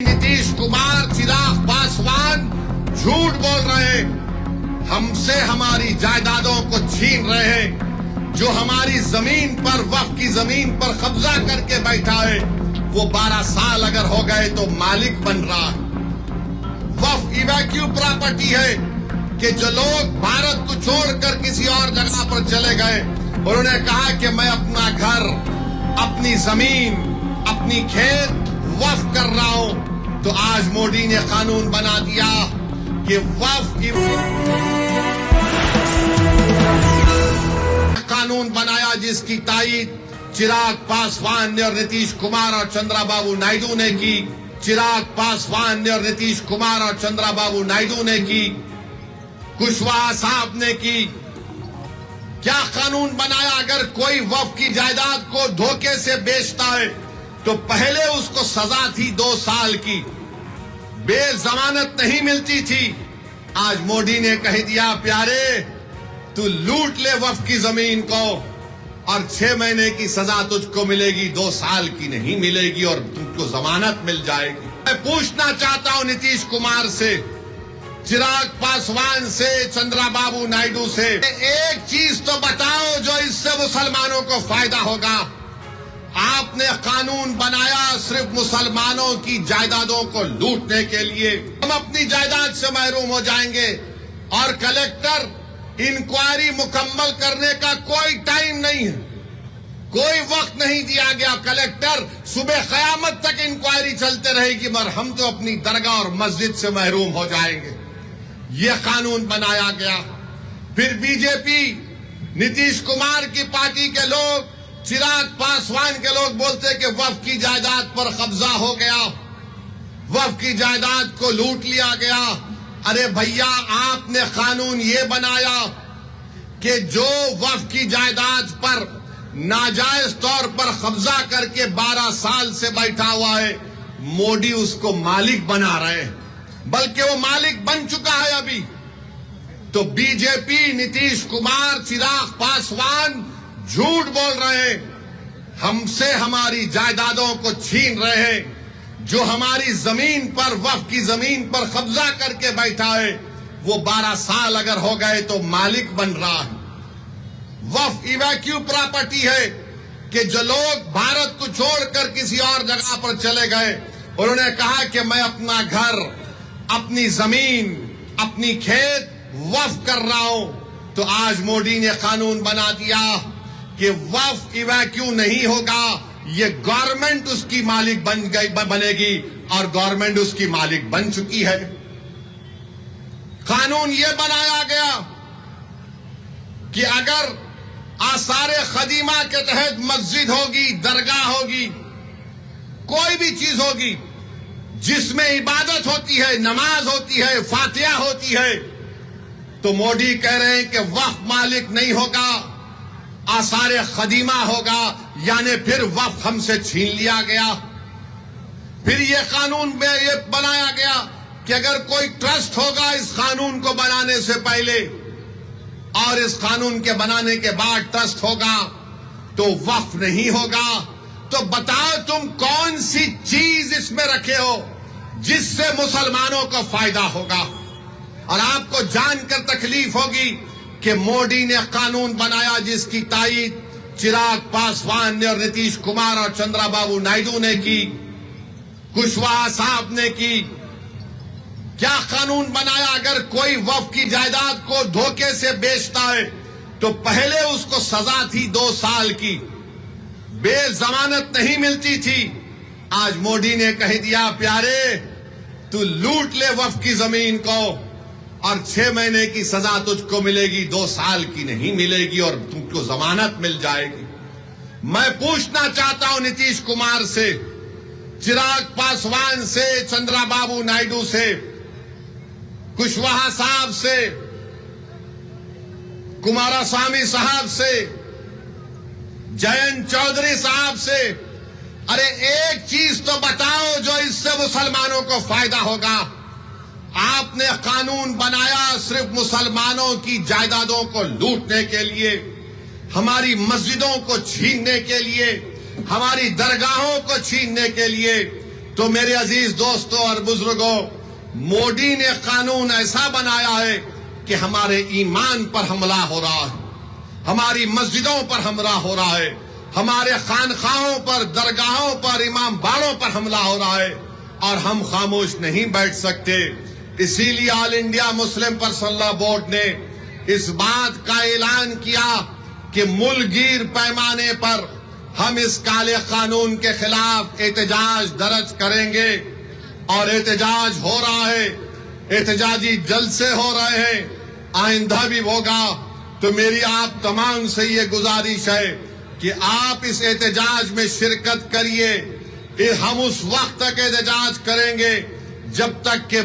नीतीश कुमार, चिराग पासवान झूठ बोल रहे हैं, हमसे हमारी जायदादों को छीन रहे हैं। जो हमारी जमीन पर, वक्फ की जमीन पर कब्जा करके बैठा है, वो 12 साल अगर हो गए तो मालिक बन रहा है। वक्फ इवैक्यू प्रॉपर्टी है कि जो लोग भारत को छोड़कर किसी और जगह पर चले गए, उन्होंने कहा कि मैं अपना घर, अपनी जमीन, अपनी खेत वक्फ कर रहा हूं। तो आज मोदी ने कानून बना दिया कि वक्फ कानून बनाया जिसकी तायीद चिराग पासवान ने और नीतीश कुमार और चंद्रबाबू नायडू ने की। चिराग पासवान ने और नीतीश कुमार और चंद्रबाबू नायडू ने की, कुशवाहा साहब ने की। क्या कानून बनाया? अगर कोई वक्फ की जायदाद को धोखे से बेचता है तो पहले उसको सजा थी 2 साल की, बेजमानत नहीं मिलती थी। आज मोदी ने कह दिया, प्यारे तू लूट ले वक्फ की जमीन को और 6 महीने की सजा तुझको मिलेगी, 2 साल की नहीं मिलेगी और तुमको जमानत मिल जाएगी। मैं पूछना चाहता हूं नीतीश कुमार से, चिराग पासवान से, चंद्रबाबू नायडू से, एक चीज तो बताओ जो इससे मुसलमानों को फायदा होगा। आपने कानून बनाया सिर्फ मुसलमानों की जायदादों को लूटने के लिए। हम अपनी जायदाद से महरूम हो जाएंगे और कलेक्टर इंक्वायरी मुकम्मल करने का कोई टाइम नहीं है, कोई वक्त नहीं दिया गया। कलेक्टर सुबह कयामत तक इंक्वायरी चलते रहेगी, मगर हम तो अपनी दरगाह और मस्जिद से महरूम हो जाएंगे। यह कानून बनाया गया। फिर बीजेपी, नीतीश कुमार की पार्टी के लोग, चिराग पासवान के लोग बोलते कि वक्फ की जायदाद पर कब्जा हो गया, वक्फ की जायदाद को लूट लिया गया। अरे भैया, आपने कानून ये बनाया कि जो वक्फ की जायदाद पर नाजायज तौर पर कब्जा करके 12 साल से बैठा हुआ है, मोदी उसको मालिक बना रहे हैं, बल्कि वो मालिक बन चुका है अभी। तो बीजेपी, नीतीश कुमार, चिराग पासवान झूठ बोल रहे हैं, हमसे हमारी जायदादों को छीन रहे हैं। जो हमारी जमीन पर, वक्फ की जमीन पर कब्जा करके बैठा है, वो 12 साल अगर हो गए तो मालिक बन रहा है। वक्फ इवैक्यू प्रॉपर्टी है कि जो लोग भारत को छोड़कर किसी और जगह पर चले गए, उन्होंने कहा कि मैं अपना घर, अपनी जमीन, अपनी खेत वक्फ कर रहा हूं। तो आज मोदी ने कानून बना दिया कि वक्फ इवैक्यू नहीं होगा, ये गवर्नमेंट उसकी मालिक बनेगी और गवर्नमेंट उसकी मालिक बन चुकी है। कानून ये बनाया गया कि अगर आसारे खदीमा के तहत मस्जिद होगी, दरगाह होगी, कोई भी चीज होगी जिसमें इबादत होती है, नमाज होती है, फातिहा होती है, तो मोदी कह रहे हैं कि वक्फ मालिक नहीं होगा, आसारे खदीमा होगा, यानी फिर वक्फ हमसे छीन लिया गया। फिर ये कानून में ये बनाया गया कि अगर कोई ट्रस्ट होगा इस कानून को बनाने से पहले और इस कानून के बनाने के बाद ट्रस्ट होगा तो वक्फ नहीं होगा। तो बताओ तुम कौन सी चीज इसमें रखे हो जिससे मुसलमानों को फायदा होगा। और आपको जानकर तकलीफ होगी कि मोदी ने कानून बनाया जिसकी तायीद चिराग पासवान ने और नीतीश कुमार और चंद्रबाबू नायडू ने की, कुशवाहा साहब ने की। क्या कानून बनाया? अगर कोई वक्फ की जायदाद को धोखे से बेचता है तो पहले उसको सजा थी 2 साल की, बेजमानत नहीं मिलती थी। आज मोदी ने कह दिया, प्यारे तू लूट ले वक्फ की जमीन को और 6 महीने की सजा तुझको मिलेगी, 2 साल की नहीं मिलेगी और तुमको जमानत मिल जाएगी। मैं पूछना चाहता हूं नीतीश कुमार से, चिराग पासवान से, चंद्रबाबू नायडू से, कुशवाहा साहब से, कुमारस्वामी साहब से, जयंत चौधरी साहब से, अरे एक चीज तो बताओ जो इससे मुसलमानों को फायदा होगा। आपने कानून बनाया सिर्फ मुसलमानों की जायदादों को लूटने के लिए, हमारी मस्जिदों को छीनने के लिए, हमारी दरगाहों को छीनने के लिए। तो मेरे अजीज दोस्तों और बुजुर्गों, मोदी ने कानून ऐसा बनाया है कि हमारे ईमान पर हमला हो रहा है, हमारी मस्जिदों पर हमला हो रहा है, हमारे खानखाहों पर, दरगाहों पर, इमाम बाड़ों पर हमला हो रहा है और हम खामोश नहीं बैठ सकते। इसीलिए all India Muslim personal law board ने इस बात का ऐलान किया कि मुल्कगीर पैमाने पर हम इस काले कानून के खिलाफ एहतजाज दर्ज करेंगे और एहतजाज हो रहा है, एहतजाजी जलसे हो रहे हैं, आइंदा भी होगा। तो मेरी आप तमाम से ये गुजारिश है कि आप इस एहतजाज में शिरकत करिए। हम उस वक्त तक एहतजाज करेंगे जब तक कि